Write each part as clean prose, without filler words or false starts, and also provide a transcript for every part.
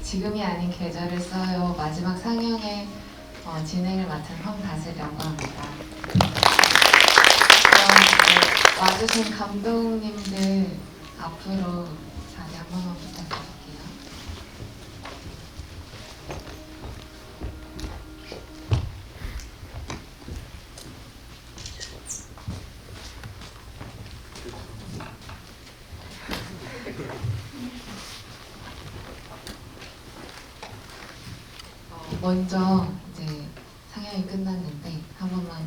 지금이 아닌 계절을 써요. 마지막 상영의 진행을 맡은 황다슬이라고 합니다. 와주신 감독님들 앞으로 자리 한 번만 부탁드릴게요. 먼저 이제 상영이 끝났는데 한 번만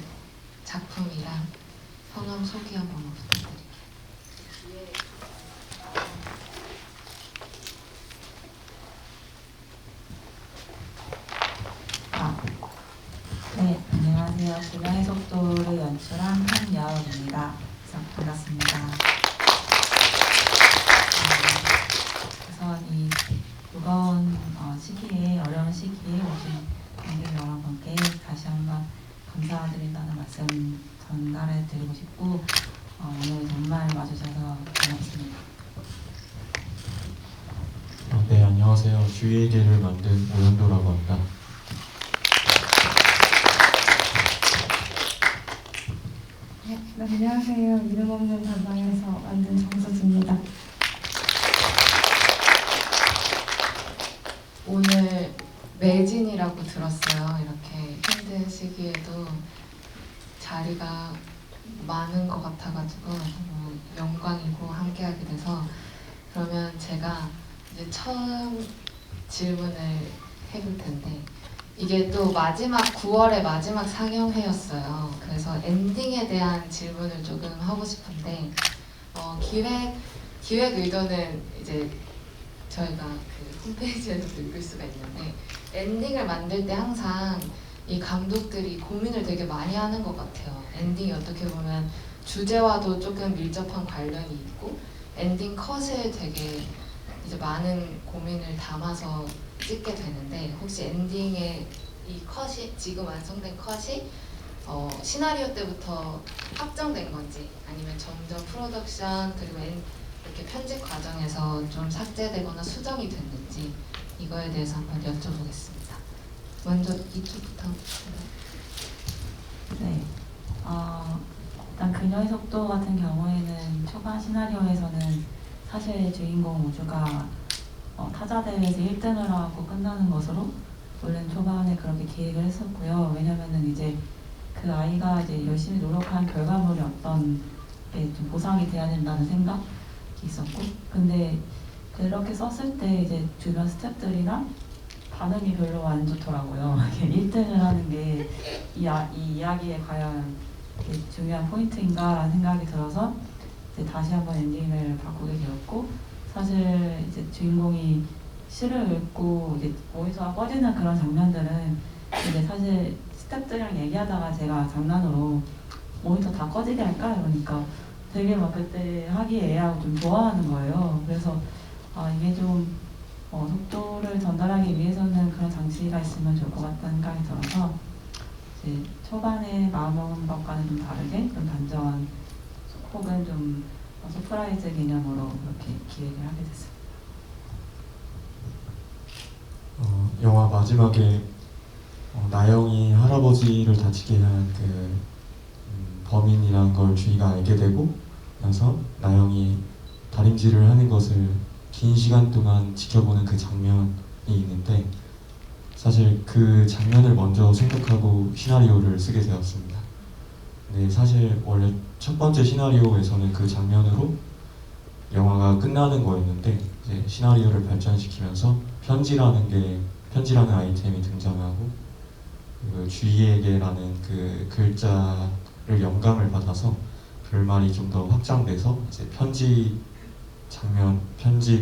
작품이랑 성함 소개 한 번만 부탁드릴게요. 네, 안녕하세요. 그녀의 속도를 연출한 한여울입니다. 반갑습니다. 우선 이 무거운 시기에, 어려운 시기에 오신 관객 여러분께 다시 한번 감사드린다는 말씀 전달해 드리고 싶고, 오늘 정말 와주셔서 고맙습니다. 네, 안녕하세요. 주위의 길을 만든 오연도라고 합니다. 네, 안녕하세요. 이름 없는 담당에서 만든 정수지입니다. 오늘 매진이라고 들었어요. 이렇게 힘든 시기에도 자리가 많은 것 같아가지고 너무 영광이고 함께하게 돼서, 그러면 제가 이제 처음 질문을 해볼 텐데, 이게 또 마지막 9월의 마지막 상영회였어요. 그래서 엔딩에 대한 질문을 조금 하고 싶은데, 기획 의도는 이제 저희가 그 홈페이지에도 읽을 수가 있는데, 엔딩을 만들 때 항상 이 감독들이 고민을 되게 많이 하는 것 같아요. 엔딩이 어떻게 보면 주제와도 조금 밀접한 관련이 있고, 엔딩 컷에 되게 이제 많은 고민을 담아서 찍게 되는데, 혹시 엔딩의 이 컷이, 지금 완성된 컷이 시나리오 때부터 확정된 건지, 아니면 점점 프로덕션 그리고 이렇게 편집 과정에서 좀 삭제되거나 수정이 됐는지, 이거에 대해서 한번 여쭤보겠습니다. 먼저 이쪽부터. 네, 일단 그녀의 속도 같은 경우에는 초반 시나리오에서는 사실 주인공 우주가 타자 대회에서 1등을 하고 끝나는 것으로 원래는 초반에 그렇게 기획을 했었고요. 왜냐면은 이제 그 아이가 이제 열심히 노력한 결과물이 어떤 게 좀 보상이 돼야 된다는 생각이 있었고, 근데 그렇게 썼을 때 이제 주변 스태프들이랑 반응이 별로 안 좋더라고요. 1등을 하는 게 이 이야기에 과연 중요한 포인트인가라는 생각이 들어서 이제 다시 한번 엔딩을 바꾸게 되었고, 사실 이제 주인공이 시를 읽고 이제 모니터가 꺼지는 그런 장면들은 이제 사실 스태프들이랑 얘기하다가 제가 장난으로 모니터 다 꺼지게 할까 이러니까 되게 막 그때 화기애애하고 좀 좋아하는 거예요. 그래서 이게 좀 속도를 전달하기 위해서는 그런 장치가 있으면 좋을 것 같다는 생각이 들어서 이제 초반에 마음먹은 것과는 좀 다르게 좀 단전 혹은 좀 서프라이즈 개념으로 그렇게 기획을 하게 됐습니다. 영화 마지막에 나영이 할아버지를 다치게 한 그 범인이란 걸 주희가 알게 되고 나서 나영이 다림질을 하는 것을 긴 시간 동안 지켜보는 그 장면이 있는데, 사실 그 장면을 먼저 생각하고 시나리오를 쓰게 되었습니다. 근데 사실 원래 첫 번째 시나리오에서는 그 장면으로 영화가 끝나는 거였는데, 이제 시나리오를 발전시키면서 편지라는 아이템이 등장하고, 그리고 주희에게라는 그 글자를 영감을 받아서 결말이 좀 더 확장돼서 이제 편지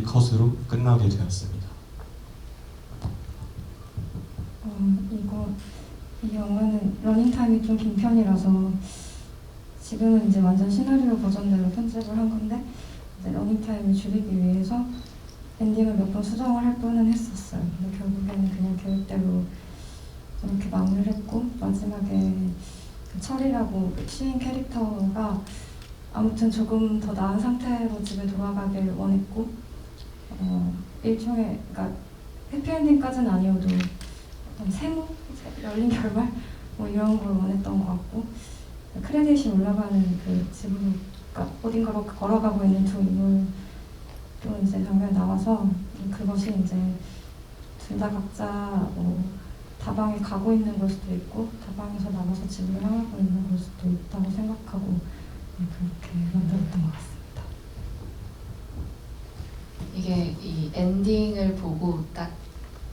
컷으로 끝나게 되었습니다. 이 영화는 러닝타임이 좀 긴 편이라서 지금은 이제 완전 시나리오 버전대로 편집을 한 건데, 이제 러닝타임을 줄이기 위해서 엔딩을 몇 번 수정을 할 뻔은 했었어요. 근데 결국에는 그냥 계획대로 이렇게 마무리를 했고, 마지막에 그 철이라고 그 시인 캐릭터가 아무튼 조금 더 나은 상태로 집에 돌아가길 원했고, 일종의 그러니까 해피엔딩까지는 아니어도 어떤 세모, 열린 결말 뭐 이런 걸 원했던 것 같고 크레딧이 올라가는 그 집으로 그러니까 어딘가로 걸어가고 있는 두 인물 또 이제 장면 나와서 그것이 이제 둘 다 각자 뭐 다방에 가고 있는 걸 수도 있고 다방에서 나가서 집을 향하고 있는 걸 수도 있다고 생각하고 그렇게 만들었던 것 같습니다. 이게 이 엔딩을 보고 딱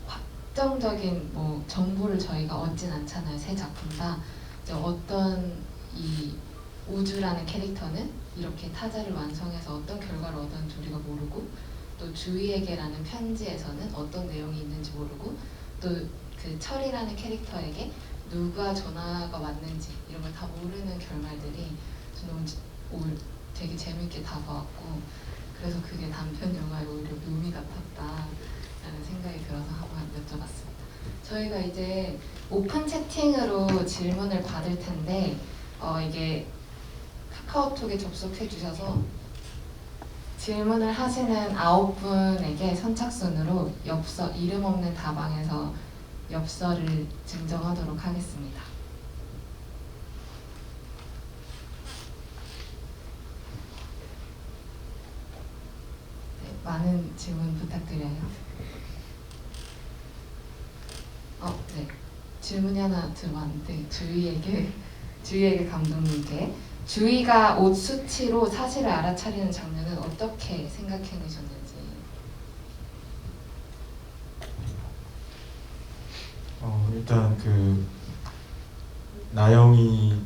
확정적인 뭐 정보를 저희가 얻진 않잖아요. 세 작품 다 이제 어떤 이 우주라는 캐릭터는 이렇게 타자를 완성해서 어떤 결과를 얻었는지 우리가 모르고 또 주희에게라는 편지에서는 어떤 내용이 있는지 모르고 또 그 철이라는 캐릭터에게 누가 전화가 왔는지 이런 걸 다 모르는 결말들이 저는 오늘 되게 재밌게 다 봐왔고 그래서 그게 단편 영화의 오히려 묘미 같았다라는 생각이 들어서 한번 여쭤봤습니다. 저희가 이제 오픈 채팅으로 질문을 받을 텐데 이게 카카오톡에 접속해 주셔서 질문을 하시는 9분에게 선착순으로 이름 없는 다방에서 엽서를 증정하도록 하겠습니다. 네, 많은 질문 부탁드려요. 네. 질문이 하나 들어왔는데 주희에게 감독님께 주희가 옷 수치로 사실을 알아차리는 장면은 어떻게 생각해내셨는지. 일단 그 나영이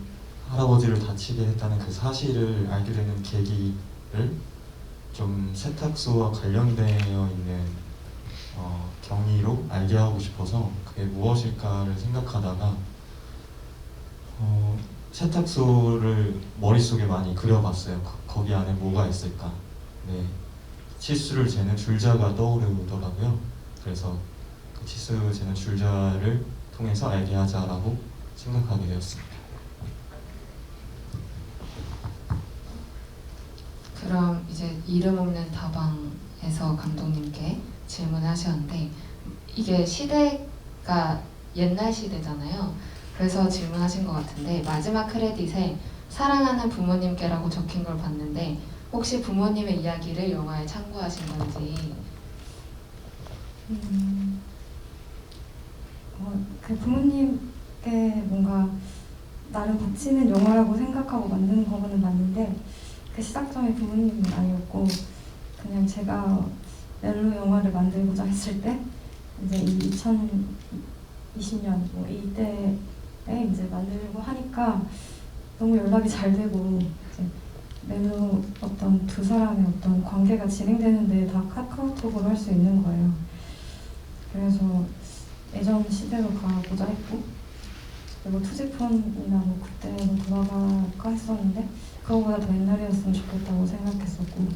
할아버지를 다치게 했다는 그 사실을 알게 되는 계기를 좀 세탁소와 관련되어 있는 경위로 알게 하고 싶어서 그게 무엇일까를 생각하다가 세탁소를 머릿속에 많이 그려봤어요. 거기 안에 뭐가 있을까. 네, 치수를 재는 줄자가 떠오르더라고요. 그래서 그 치수 재는 줄자를 통해서 알게 하자라고 생각하게 되었습니다. 그럼 이제 이름 없는 다방에서 감독님께 질문하셨는데 이게 시대가 옛날 시대잖아요. 그래서 질문하신 것 같은데 마지막 크레딧에 사랑하는 부모님께라고 적힌 걸 봤는데 혹시 부모님의 이야기를 영화에 참고하신 건지. 그 부모님께 뭔가 나름 바치는 영화라고 생각하고 만든 거는 맞는데 그 시작점이 부모님은 아니었고 그냥 제가 멜로 영화를 만들고자 했을 때 이제 2020년 뭐 이때에 이제 만들고 하니까 너무 연락이 잘 되고 이제 멜로 어떤 두 사람의 어떤 관계가 진행되는데 다 카카오톡으로 할 수 있는 거예요. 그래서 예전 시대로 가고자 했고 그리고 투지폰이나 뭐 그때로 돌아갈까 했었는데 그거보다 더 옛날이었으면 좋겠다고 생각했었고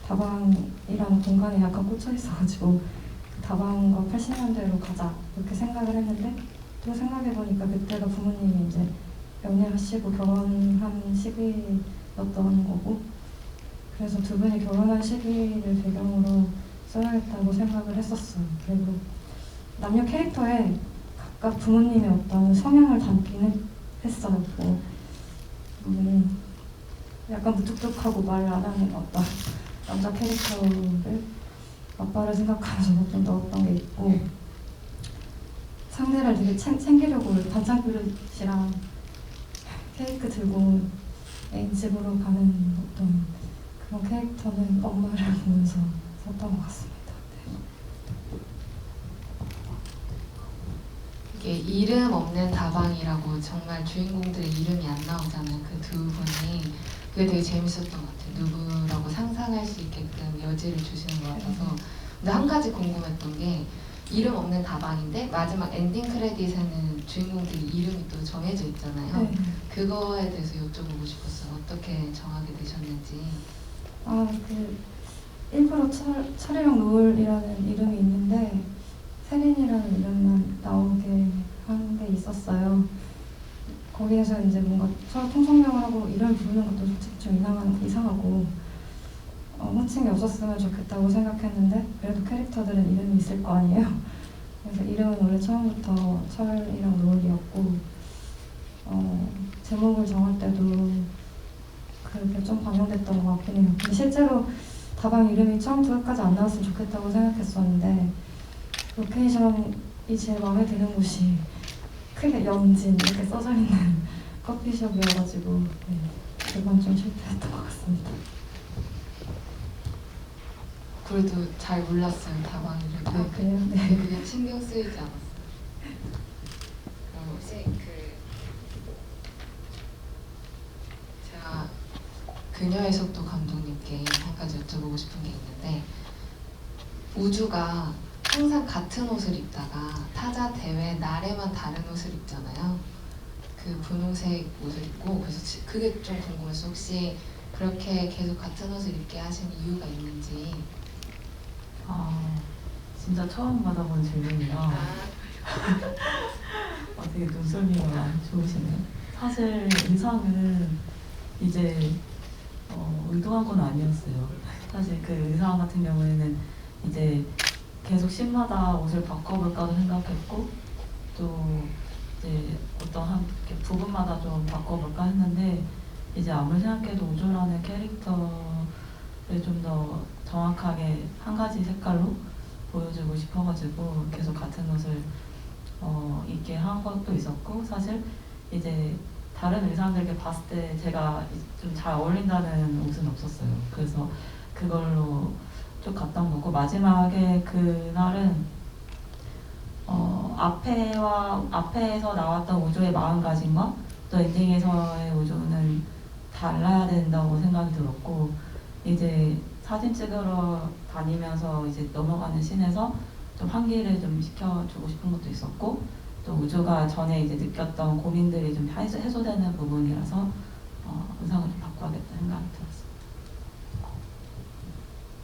다방이라는 공간에 약간 꽂혀 있어가지고 다방과 80년대로 가자 이렇게 생각을 했는데 또 생각해보니까 그때가 부모님이 이제 연애하시고 결혼한 시기였던 거고 그래서 두 분이 결혼한 시기를 배경으로 써야겠다고 생각을 했었어요. 그리고 남녀 캐릭터에 각각 부모님의 어떤 성향을 담기는 했어요. 뭐, 약간 무뚝뚝하고 말을 안 하는 어떤 남자 캐릭터를 아빠를 생각하면서 좀 넣었던 게 있고 상대를 되게 챙기려고 반찬 그릇이랑 케이크 들고 애인 집으로 가는 어떤 그런 캐릭터는 엄마를 보면서 썼던 것 같습니다. 이게 이름 없는 다방이라고 정말 주인공들의 이름이 안 나오잖아요. 그 두 분이. 그게 되게 재밌었던 것 같아요. 누구라고 상상할 수 있게끔 여지를 주시는 것 같아서. 근데 한 가지 궁금했던 게 이름 없는 다방인데 마지막 엔딩 크레딧에는 주인공들이 이름이 또 정해져 있잖아요. 네. 그거에 대해서 여쭤보고 싶었어요. 어떻게 정하게 되셨는지. 그 일부러 철이랑 노을이라는 이름이 있는데 세린이라는 이름만 나오게 한 게 있었어요. 거기에서 이제 뭔가 서로 통성명을 하고 이름을 부르는 것도 솔직히 좀 이상하고 호칭이 없었으면 좋겠다고 생각했는데 그래도 캐릭터들은 이름이 있을 거 아니에요. 그래서 이름은 원래 처음부터 철이랑 노을이었고 제목을 정할 때도 그게 좀 반영됐던 것 같긴 해요. 근데 실제로 다방 이름이 처음부터 끝까지 안 나왔으면 좋겠다고 생각했었는데 로케이션이 제일 마음에 드는 곳이 크게 연진 이렇게 써져 있는 커피숍이어가지고 네, 그건 좀 실패했던 것 같습니다. 그래도 잘 몰랐어요, 다방 이름. 아 그래요? 네, 네. 그냥 신경 쓰이지 않았어요. 그럼 혹시 제가 그녀의 속도 감독님께 한 가지 여쭤보고 싶은 게 있는데, 우주가 항상 같은 옷을 입다가 타자 대회 날에만 다른 옷을 입잖아요. 그 분홍색 옷을 입고, 그래서 그게 좀 궁금해서 혹시 그렇게 계속 같은 옷을 입게 하신 이유가 있는지. 진짜 처음 받아본 질문이라 되게 눈썰미가 좋으시네요. 사실 의상은 이제 의도한 건 아니었어요. 사실 그 의상 같은 경우에는 이제 계속 씬마다 옷을 바꿔볼까도 생각했고 또 이제 어떤 한 이렇게 부분마다 좀 바꿔볼까 했는데 이제 아무리 생각해도 우주라는 캐릭터를 좀 더 정확하게 한 가지 색깔로 보여주고 싶어가지고 계속 같은 옷을 입게 한 것도 있었고, 사실 이제 다른 의상들께 봤을 때 제가 좀 잘 어울린다는 옷은 없었어요. 그래서 그걸로 쭉 갔던 거고, 마지막에 그날은 앞에서 나왔던 우주의 마음가짐과 또 엔딩에서의 우주는 달라야 된다고 생각이 들었고, 이제 사진 찍으러 다니면서 이제 넘어가는 씬에서 좀 환기를 좀 시켜주고 싶은 것도 있었고, 또 우주가 전에 이제 느꼈던 고민들이 좀 해소되는 부분이라서 의상을 좀 바꿔야겠다 생각이 들었어요.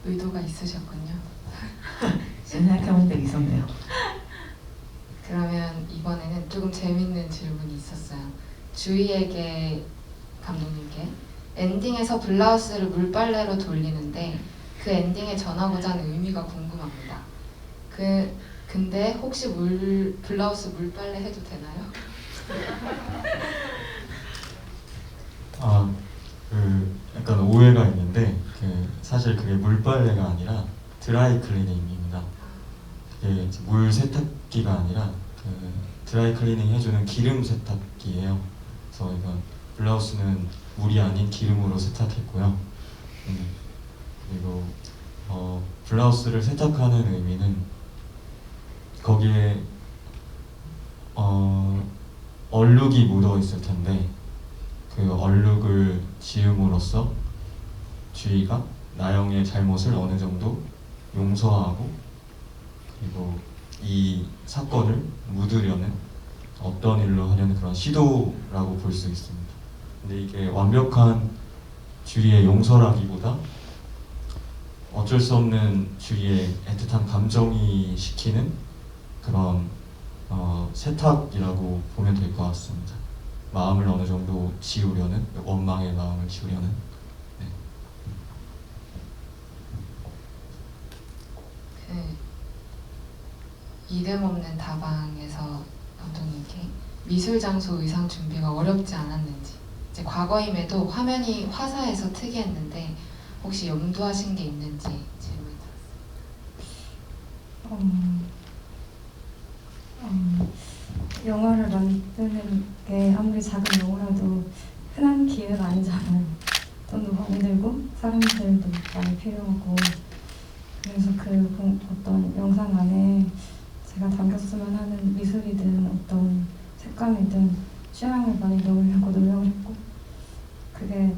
의도가 있으셨군요. 지금 생각해보니까 있었네요. 그러면 이번에는 조금 재밌는 질문이 있었어요. 주희에게 감독님께 엔딩에서 블라우스를 물빨래로 돌리는데 그 엔딩에 전하고자 하는 의미가 궁금합니다. 근데 혹시 블라우스 물빨래 해도 되나요? 약간 오해가 있는데 사실 그게 물빨래가 아니라 드라이 클리닝입니다. 그게 이제 물 세탁기가 아니라 드라이 클리닝 해주는 기름 세탁기예요. 그래서 이건 블라우스는 물이 아닌 기름으로 세탁했고요. 그리고 블라우스를 세탁하는 의미는 거기에 얼룩이 묻어 있을 텐데 그 얼룩을 지움으로써 주희가 나영의 잘못을 어느 정도 용서하고 그리고 이 사건을 묻으려는 어떤 일로 하려는 그런 시도라고 볼 수 있습니다. 근데 이게 완벽한 주희의 용서라기보다 어쩔 수 없는 주희의 애틋한 감정이 시키는 그런 세탁이라고 보면 될 것 같습니다. 마음을 어느 정도 지우려는, 원망의 마음을 지우려는. 네. 이름 없는 다방에서 감독님께 미술 장소 의상 준비가 어렵지 않았는지, 이제 과거임에도 화면이 화사해서 특이했는데 혹시 염두하신 게 있는지 질문이 들었어요. 영화를 만드는 게 아무리 작은 영화라도 흔한 기회가 아니잖아요. 돈도 많이 들고 사람들도 많이 필요하고, 그래서 어떤 영상 안에 제가 담겼으면 하는 미술이든 어떤 색감이든 취향을 많이 넣으려고 노력을 했고, 그게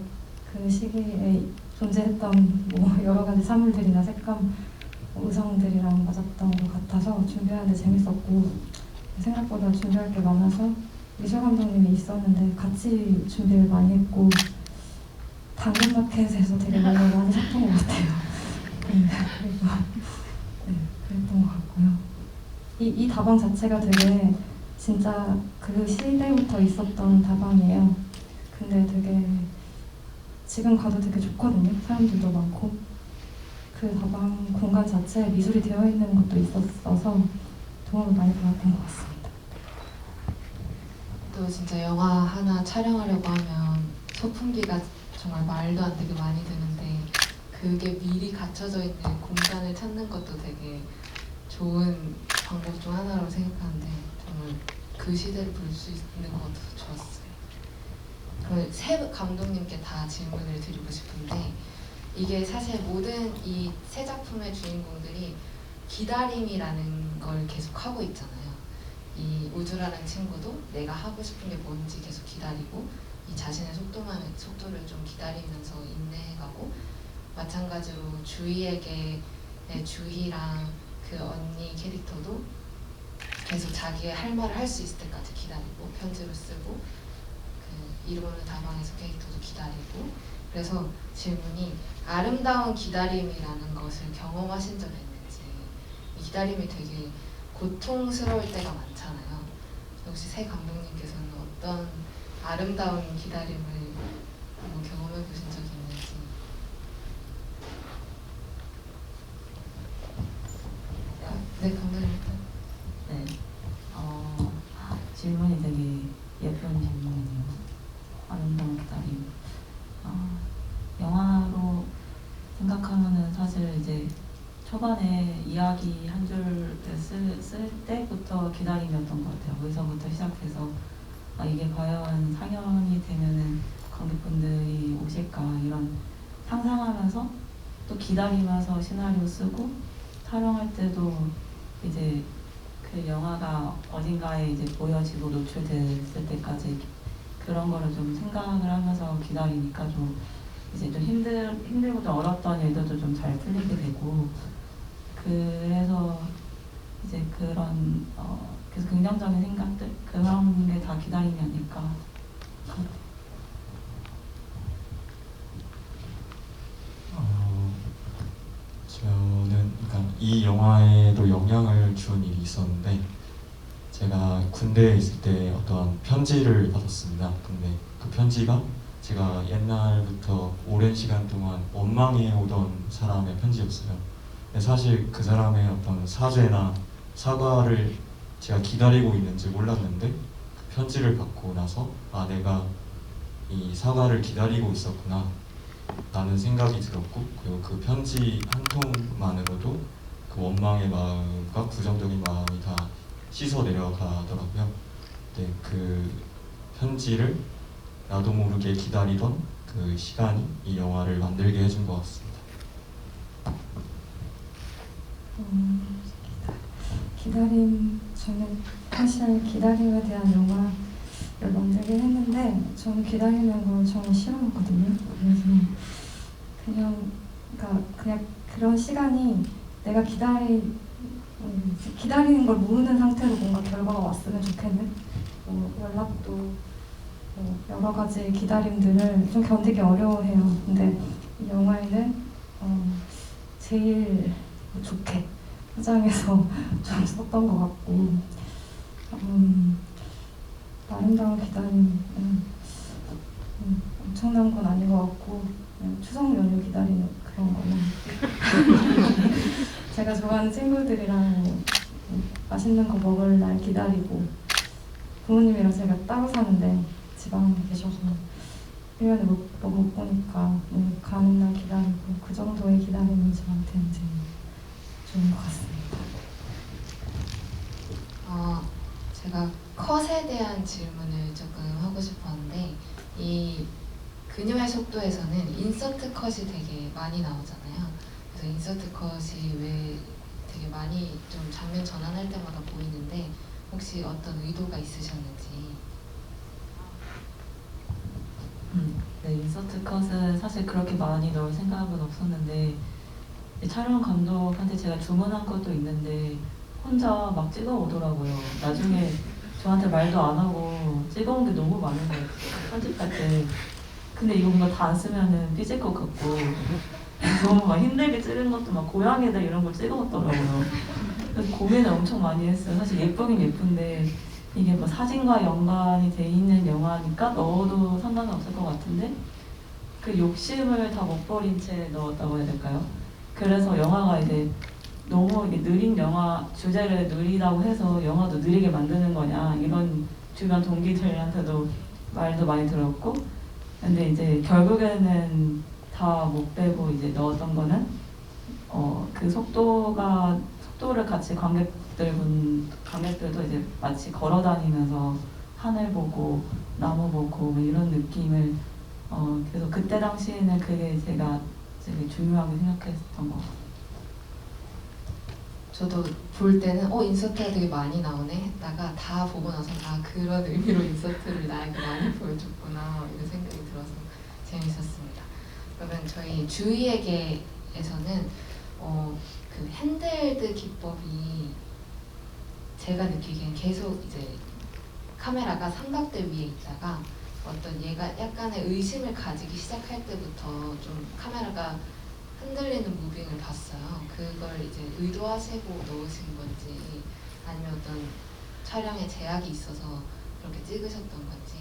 그 시기에 존재했던 뭐 여러 가지 사물들이나 색감, 의상들이랑 맞았던 것 같아서 준비하는데 재밌었고, 생각보다 준비할 게 많아서 미술 감독님이 있었는데 같이 준비를 많이 했고 당근마켓에서 되게 많이 샀던 것 같아요. 그리고 그랬던 것 같고요. 이 다방 자체가 되게 진짜 그 시대부터 있었던 다방이에요. 근데 되게 지금 가도 되게 좋거든요. 사람들도 많고. 그 다방 공간 자체에 미술이 되어 있는 것도 있었어서 도움을 많이 받았던 것 같습니다. 또 진짜 영화 하나 촬영하려고 하면 소품기가 정말 말도 안 되게 많이 드는데 그게 미리 갖춰져 있는 공간을 찾는 것도 되게 좋은 방법 중 하나라고 생각하는데 정말 그 시대를 볼 수 있는 것도 좋았어요. 그럼 세 감독님께 다 질문을 드리고 싶은데 이게 사실 모든 이 세 작품의 주인공들이 기다림이라는 걸 계속 하고 있잖아요. 이 우주라는 친구도 내가 하고 싶은 게 뭔지 계속 기다리고 이 자신의 속도를 좀 기다리면서 인내해가고 마찬가지로 주희에게의 주희랑 그 언니 캐릭터도 계속 자기의 할 말을 할 수 있을 때까지 기다리고 편지로 쓰고 그 이루어는 다방에서 캐릭터도 기다리고 그래서 질문이 아름다운 기다림이라는 것을 경험하신 적 있는지 이 기다림이 되게 고통스러울 때가 많잖아요. 혹시 새 감독님께서는 어떤 아름다운 기다림을 한번 경험해 보신 적이 있는지. 네, 감독님. 네. 질문이 되게 예쁜 질문이네요. 아름다운 기다림. 영화로 생각하면은 사실 이제 초반에 이야기 한 줄을 쓸 때부터 기다림이었던 것 같아요. 거기서부터 시작해서 이게 과연 상영이 되면은 관객분들이 오실까 이런 상상하면서 또 기다리면서 시나리오 쓰고 촬영할 때도 이제 그 영화가 어딘가에 이제 보여지고 노출됐을 때까지 그런 거를 좀 생각을 하면서 기다리니까 좀 이제 좀 힘들고 좀 어렵던 일들도 좀 잘 풀리게 되고 그래서 이제 그런 그래서 긍정적인 생각들 그런 게 다 기다림이 아닐까. 저는 그러니까 이 영화에도 영향을 준 일이 있었는데 제가 군대에 있을 때 어떤 편지를 받았습니다. 근데 그 편지가 제가 옛날부터 오랜 시간 동안 원망해 오던 사람의 편지였어요. 근데 사실 그 사람의 어떤 사죄나 사과를 제가 기다리고 있는지 몰랐는데 그 편지를 받고 나서 내가 이 사과를 기다리고 있었구나 라는 생각이 들었고 그리고 그 편지 한 통만으로도 그 원망의 마음과 부정적인 마음이 다 씻어 내려가더라고요. 네, 그 편지를 나도 모르게 기다리던 그 시간이 이 영화를 만들게 해준 것 같습니다. 기다림, 저는 사실 기다림에 대한 영화를 만들긴 했는데 저는 기다리는 걸 정말 싫어하거든요. 그래서 그냥 그런 시간이 내가 기다리는 걸 모르는 상태로 뭔가 결과가 왔으면 좋겠는 연락도 여러 가지 기다림들을 좀 견디기 어려워해요. 근데 이 영화에는 제일 좋게 포장해서 좀 썼던 것 같고 아름다운 기다림은 엄청난 건 아닌 것 같고 추석 연휴 기다리는 그런 거는 제가 좋아하는 친구들이랑 맛있는 거 먹을 날 기다리고 부모님이랑 제가 따로 사는데 지방에 계셔서 1년에 못 보니까 가는 날 기다리고 그 정도의 기다림이 저한테는 제일 좋은 것 같습니다. 제가 컷에 대한 질문을 조금 하고 싶었는데 이 그녀의 속도에서는 인서트 컷이 되게 많이 나오잖아요. 그래서 인서트 컷이 왜 되게 많이 좀 장면 전환할 때마다 보이는데 혹시 어떤 의도가 있으셨는지. 네, 인서트 컷은 사실 그렇게 많이 넣을 생각은 없었는데 촬영 감독한테 제가 주문한 것도 있는데 혼자 막 찍어 오더라고요. 나중에 저한테 말도 안 하고 찍어온 게 너무 많은 거예요. 편집할 때. 근데 이거 뭔가 다 안 쓰면은 삐질 것 같고 너무 막 힘들게 찍은 것도 막 고양이들 이런 걸 찍어왔더라고요. 그래서 고민을 엄청 많이 했어요. 사실 예쁘긴 예쁜데 이게 뭐 사진과 연관이 돼 있는 영화니까 넣어도 상관은 없을 것 같은데 그 욕심을 다 못 버린 채 넣었다고 해야 될까요? 그래서 영화가 이제 너무 이게 느린 영화 주제를 느리다고 해서 영화도 느리게 만드는 거냐 이런 주변 동기들한테도 말도 많이 들었고 근데 이제 결국에는 다 못 빼고 이제 넣었던 거는 그 속도를 같이 관객들도 이제 마치 걸어 다니면서 하늘 보고 나무 보고 뭐 이런 느낌을 그래서 그때 당시에는 그게 제가 되게 중요하게 생각했던 것 같아요. 저도 볼 때는 인서트가 되게 많이 나오네 했다가 다 보고 나서 그런 의미로 인서트를 나에게 많이 보여줬구나 이런 생각이 들어서 재밌었습니다. 그러면 저희 주의에게에서는 그 핸들드 기법이 제가 느끼기엔 계속 이제 카메라가 삼각대 위에 있다가 어떤 얘가 약간의 의심을 가지기 시작할 때부터 좀 카메라가 흔들리는 무빙을 봤어요. 그걸 이제 의도하시고 넣으신 건지 아니면 어떤 촬영에 제약이 있어서 그렇게 찍으셨던 건지.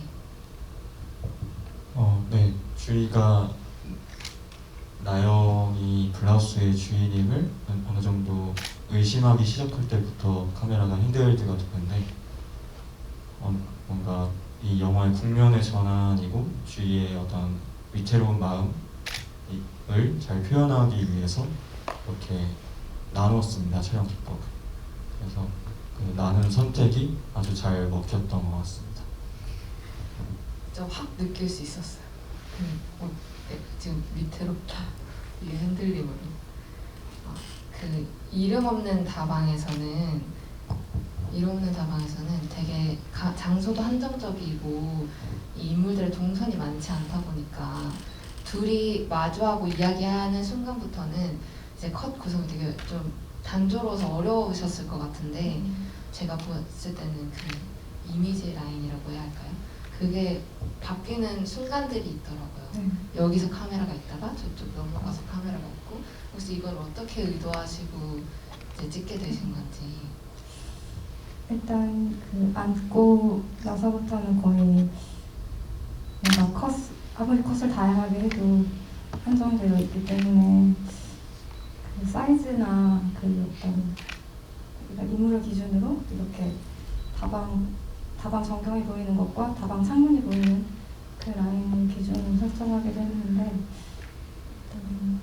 네, 주희가 나영이 블라우스의 주인임을 어느 정도 의심하기 시작할 때부터 카메라가 핸들드가 됐는데 뭔가 이 영화의 국면의 전환이고 주희의 어떤 위태로운 마음을 잘 표현하기 위해서 이렇게 나누었습니다, 촬영 기법을. 그래서 그 나눈 선택이 아주 잘 먹혔던 것 같습니다. 좀 확 느낄 수 있었어요. 네, 지금 위태롭다 이 흔들림으로. 그 이름 없는 다방에서는 되게 장소도 한정적이고 이 인물들의 동선이 많지 않다 보니까 둘이 마주하고 이야기하는 순간부터는 이제 컷 구성이 되게 좀 단조로워서 어려우셨을 것 같은데 제가 봤을 때는 그 이미지 라인이라고 해야 할까요? 그게 바뀌는 순간들이 있더라고요. 여기서 카메라가 있다가 저쪽 넘어가서 카메라가 있고 혹시 이걸 어떻게 의도하시고 이제 찍게 되신 건지. 일단 그 앉고 나서부터는 거의 뭔가 아무리 컷을 다양하게 해도 한정되어 있기 때문에 그 사이즈나 그 어떤 인물을 기준으로 이렇게 다방 전경이 보이는 것과 다방 창문이 보이는 그 라인 기준으로 설정하기도 했는데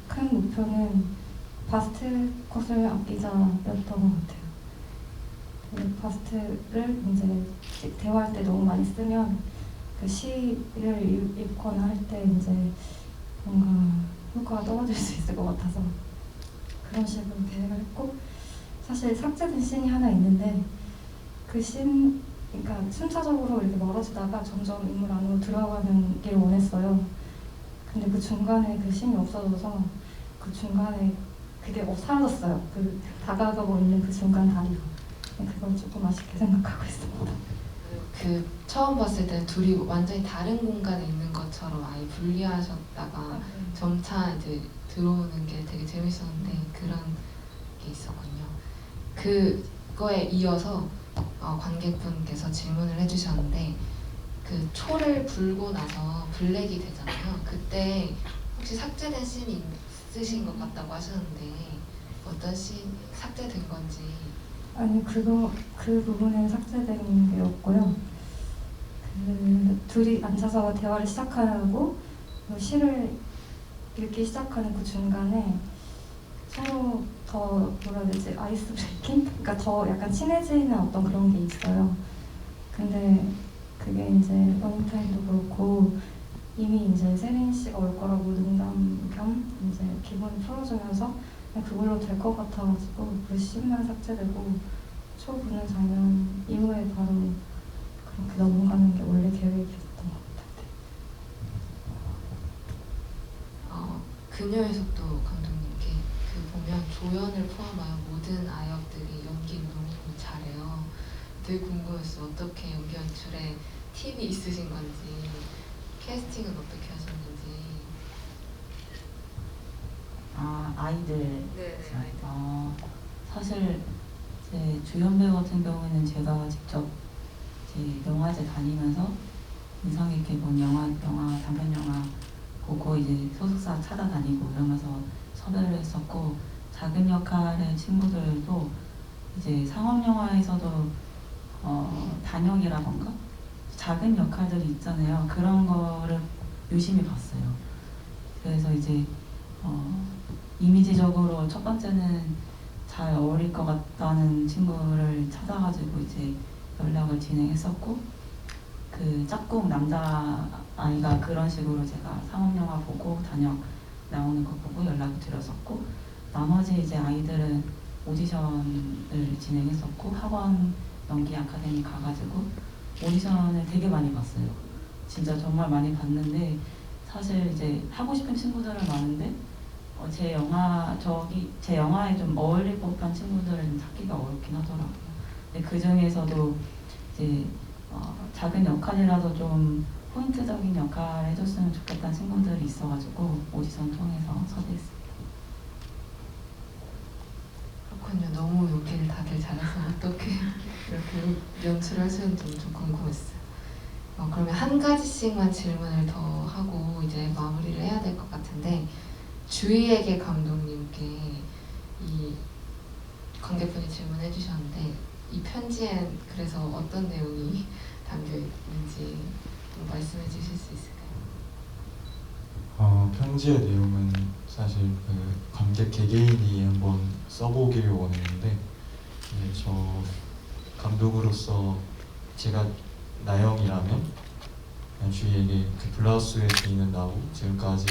큰 목표는 바스트 컷을 아끼자였던 것 같아요. 그 바스트를 이제 대화할 때 너무 많이 쓰면 그 시를 읽거나 할 때 이제 뭔가 효과가 떨어질 수 있을 것 같아서 그런 식으로 계획을 했고 사실 삭제된 씬이 하나 있는데 그 씬 그러니까 순차적으로 이렇게 멀어지다가 점점 인물 안으로 들어가는 길 원했어요. 근데 그 중간에 그 씬이 없어져서 그 중간에 그게 사라졌어요. 그 다가가고 있는 그 중간 다리가. 그걸 조금 아쉽게 생각하고 있습니다. 그 처음 봤을 때 둘이 완전히 다른 공간에 있는 것처럼 아예 분리하셨다가 점차 이제 들어오는 게 되게 재밌었는데 그런 게 있었군요. 그거에 이어서 관객분께서 질문을 해주셨는데 그 초를 불고 나서 블랙이 되잖아요. 그때 혹시 삭제된 씬이 있으신 것 같다고 하셨는데 어떤 씬 삭제된 건지. 아니 그 부분은 삭제된 게 없고요. 그 둘이 앉아서 대화를 시작하고 시를 읽기 시작하는 그 중간에 서로 더 뭐라 해야 되지 아이스 브레이킹? 그러니까 더 약간 친해지는 어떤 그런 게 있어요. 근데 그게 이제 러닝타임도 그렇고 이미 이제 세린 씨가 올 거라고 농담 겸 이제 기분을 풀어주면서 그걸로 될 것 같아가지고 그 씬만 삭제되고 초 부는 장면 이후에 바로 그렇게 넘어가는 게 원래 계획이었던 것 같아요. 그녀의 속도 감독님께 보면 조연을 포함하여 모든 아역들이 연기를 너무 잘해요. 되게 궁금했어요. 어떻게 연기 연출에 팁이 있으신 건지 캐스팅은 어떻게 하셨는지. 아이들. 네, 사실 제 주연 배우 같은 경우에는 제가 직접 제 영화제 다니면서 인상 깊게 본 단편 영화 보고 이제 소속사 찾아다니고 이러면서 섭외를 했었고 작은 역할의 친구들도 이제 상업 영화에서도 단역이라던가 작은 역할들이 있잖아요. 그런 거를 유심히 봤어요. 그래서 이제 이미지적으로 첫 번째는 잘 어울릴 것 같다는 친구를 찾아가지고 이제 연락을 진행했었고, 그 짝꿍 남자 아이가 그런 식으로 제가 상업 영화 보고 단역 나오는 거 보고 연락을 드렸었고, 나머지 이제 아이들은 오디션을 진행했었고 학원 연기 아카데미 가가지고 오디션을 되게 많이 봤어요. 진짜 정말 많이 봤는데 사실 이제 하고 싶은 친구들은 많은데 제 영화에 좀 어울릴 법한 친구들은 찾기가 어렵긴 하더라고요. 근데 그 중에서도 이제 작은 역할이라도 좀 포인트적인 역할을 해줬으면 좋겠다는 친구들이 있어가지고 오디션 통해서 섭외했습니다. 그렇군요. 너무 여기를 다들 잘해서 어떻게 이렇게 연출을 하시는지 좀 궁금했어요. 그러면 한 가지씩만 질문을 더 하고 이제 마무리를 해야 될 것 같은데, 주희에게 감독님께 이 관객분이 질문해 주셨는데 이 편지엔 그래서 어떤 내용이 담겨 있는지 좀 말씀해 주실 수 있을까요? 편지의 내용은 사실 그 관객 개개인이 한번 써보길 원했는데, 저 감독으로서 제가 나영이라면 주희에게 그 블라우스의 주인은 나고 지금까지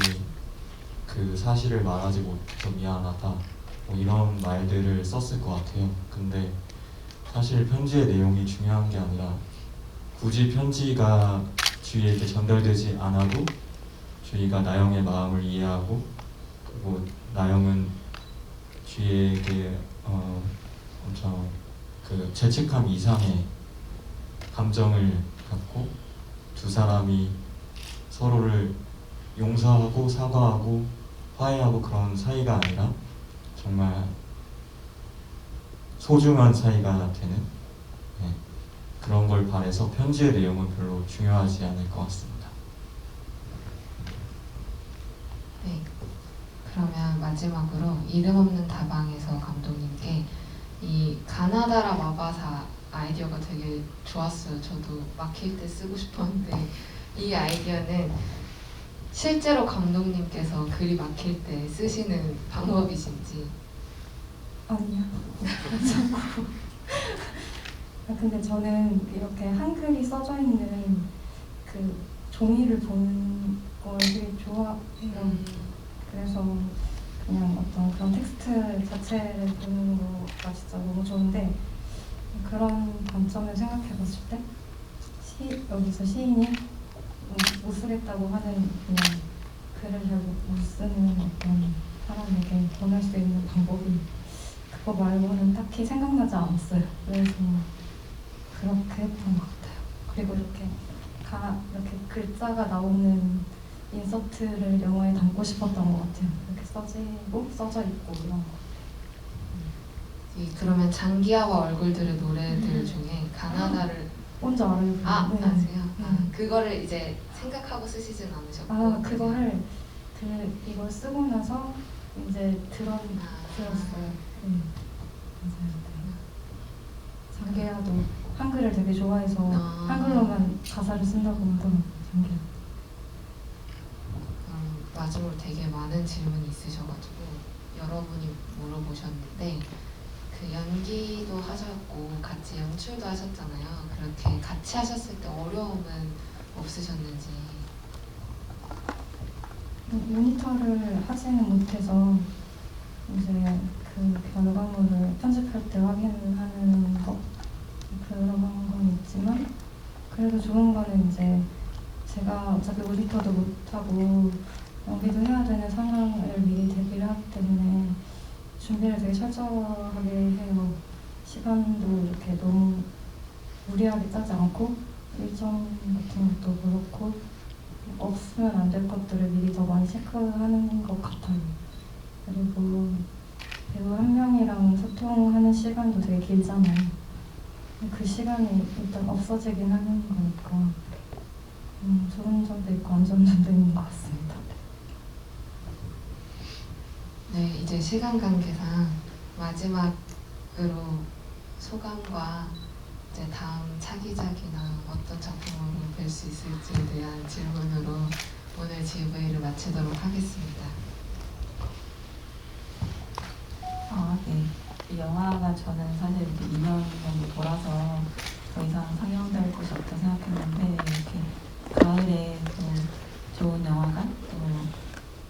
그 사실을 말하지 못해서 미안하다, 뭐 이런 말들을 썼을 것 같아요. 근데 사실 편지의 내용이 중요한 게 아니라 굳이 편지가 주희에게 전달되지 않아도 주희가 나영의 마음을 이해하고, 그리고 나영은 주희에게 엄청 그 죄책감 이상의 감정을 갖고 두 사람이 서로를 용서하고 사과하고 화해하고 그런 사이가 아니라 정말 소중한 사이가 되는, 그런 걸 바래서 편지의 내용은 별로 중요하지 않을 것 같습니다. 네. 그러면 마지막으로 이름 없는 다방에서 감독님께 이 가나다라 마바사 아이디어가 되게 좋았어요. 저도 막힐 때 쓰고 싶었는데 이 아이디어는 실제로 감독님께서 글이 막힐 때 쓰시는 방법이신지. 아니요. 근데 저는 이렇게 한글이 써져 있는 그 종이를 보는 걸 되게 좋아해요. 그래서 그냥 어떤 그런 텍스트 자체를 보는 거가 진짜 너무 좋은데, 그런 관점을 생각해 봤을 때 여기서 시인이 못 쓰겠다고 하는 그냥 글을 잘 못 쓰는 어떤 사람에게 권할 수 있는 방법이 그거 말고는 딱히 생각나지 않았어요. 그래서 그렇게 했던 것 같아요. 그리고 이렇게 글자가 나오는 인서트를 영화에 담고 싶었던 것 같아요. 이렇게 써져 있고 이런 거. 그러면 장기하와 얼굴들의 노래들 중에 가나다를 뭔지 알아요? 네. 아세요? 네. 그거를 이제 생각하고 쓰시진 않으셨고. 그거를 이걸 쓰고 나서 이제 들었어요. 네. 맞아요. 장계야도 한글을 되게 좋아해서 한글로만 가사를 쓴다고 하더라고요. 장계야. 마지막으로 되게 많은 질문이 있으셔가지고 여러분이 물어보셨는데, 그 연기도 하셨고 같이 연출도 하셨잖아요. 그렇게 같이 하셨을 때 어려움은 없으셨는지. 모니터를 하지는 못해서 이제 그 결과물을 편집할 때 확인하는 거 그런 건 있지만, 그래도 좋은 거는 이제 제가 어차피 모니터도 못하고 연기도 해야 되는 상황을 미리 대비를 하기 때문에 준비를 되게 철저하게 해요. 시간도 이렇게 너무 무리하게 짜지 않고 일정 같은 것도 그렇고 없으면 안 될 것들을 미리 더 많이 체크하는 것 같아요. 그리고 배우 한 명이랑 소통하는 시간도 되게 길잖아요. 그 시간이 일단 없어지긴 하는 거니까 좋은 점도 있고 안 좋은 점도 있는 것 같습니다. 네, 이제 시간 관계상 마지막으로 소감과 이제 다음 차기작이나 어떤 작품으로 뵐 수 있을지에 대한 질문으로 오늘 GV를 마치도록 하겠습니다. 네. 이 영화가 저는 사실 이렇게 2년 정도 돌아서 더 이상 상영될 곳이 없다 생각했는데 이렇게 가을에 또 좋은 영화관 또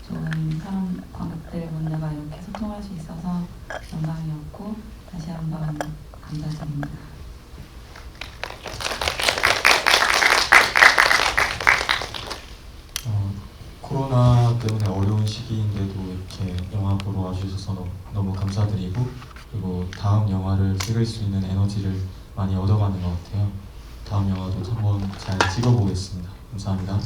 좋은 사람 관객들분들과 이렇게 소통할 수 있어서 영광이었고 다시 한번 감사드립니다. 코로나 때문에 어려운 시기인데도 이렇게 영화 보러 와주셔서 너무 감사드리고 그리고 다음 영화를 찍을 수 있는 에너지를 많이 얻어가는 것 같아요. 다음 영화도 한번 잘 찍어보겠습니다. 감사합니다.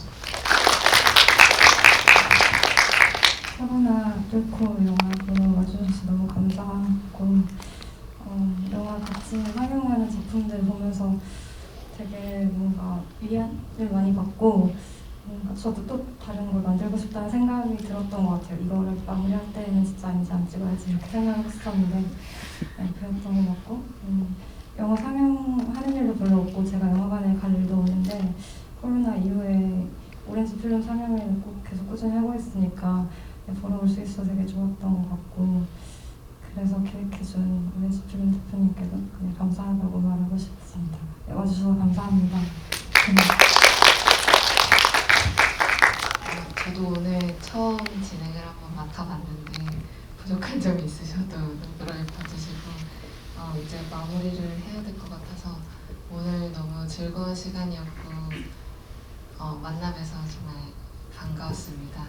코로나 뚫고 영화 보러 와주셔서 너무 감사하고 영화 같이 상영하는 작품들 보면서 되게 뭔가 위안을 많이 받고 뭔가 저도 또 다른 걸 만들고 싶다는 생각이 들었던 것 같아요. 이거를 마무리할 때는 진짜 이제 안 찍어야지 이렇게 생각을 했었는데 그랬던 것 같고 영화 상영하는 일도 별로 없고 제가 영화관에 갈 일도 없는데 코로나 이후에 오렌지 필름 상영을 꼭 계속 꾸준히 하고 있으니까 보러 올 수 있어서 되게 좋았던 것 같고 그래서 기획해준 오렌지 필름 대표님께도 그냥 감사하다고 말하고 싶습니다. 와주셔서 감사합니다. 저도 오늘 처음 진행을 한번 맡아봤는데 부족한 점이 있으셔도 너그러이 봐주시고 이제 마무리를 해야 될 것 같아서 오늘 너무 즐거운 시간이었고 만나뵈서 정말 반가웠습니다.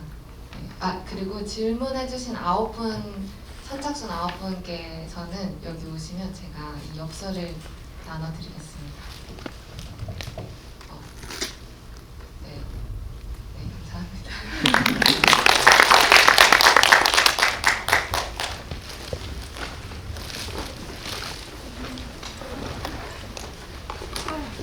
네. 그리고 질문해주신 9분 선착순 9분께서는 여기 오시면 제가 이 엽서를 나눠드리겠습니다.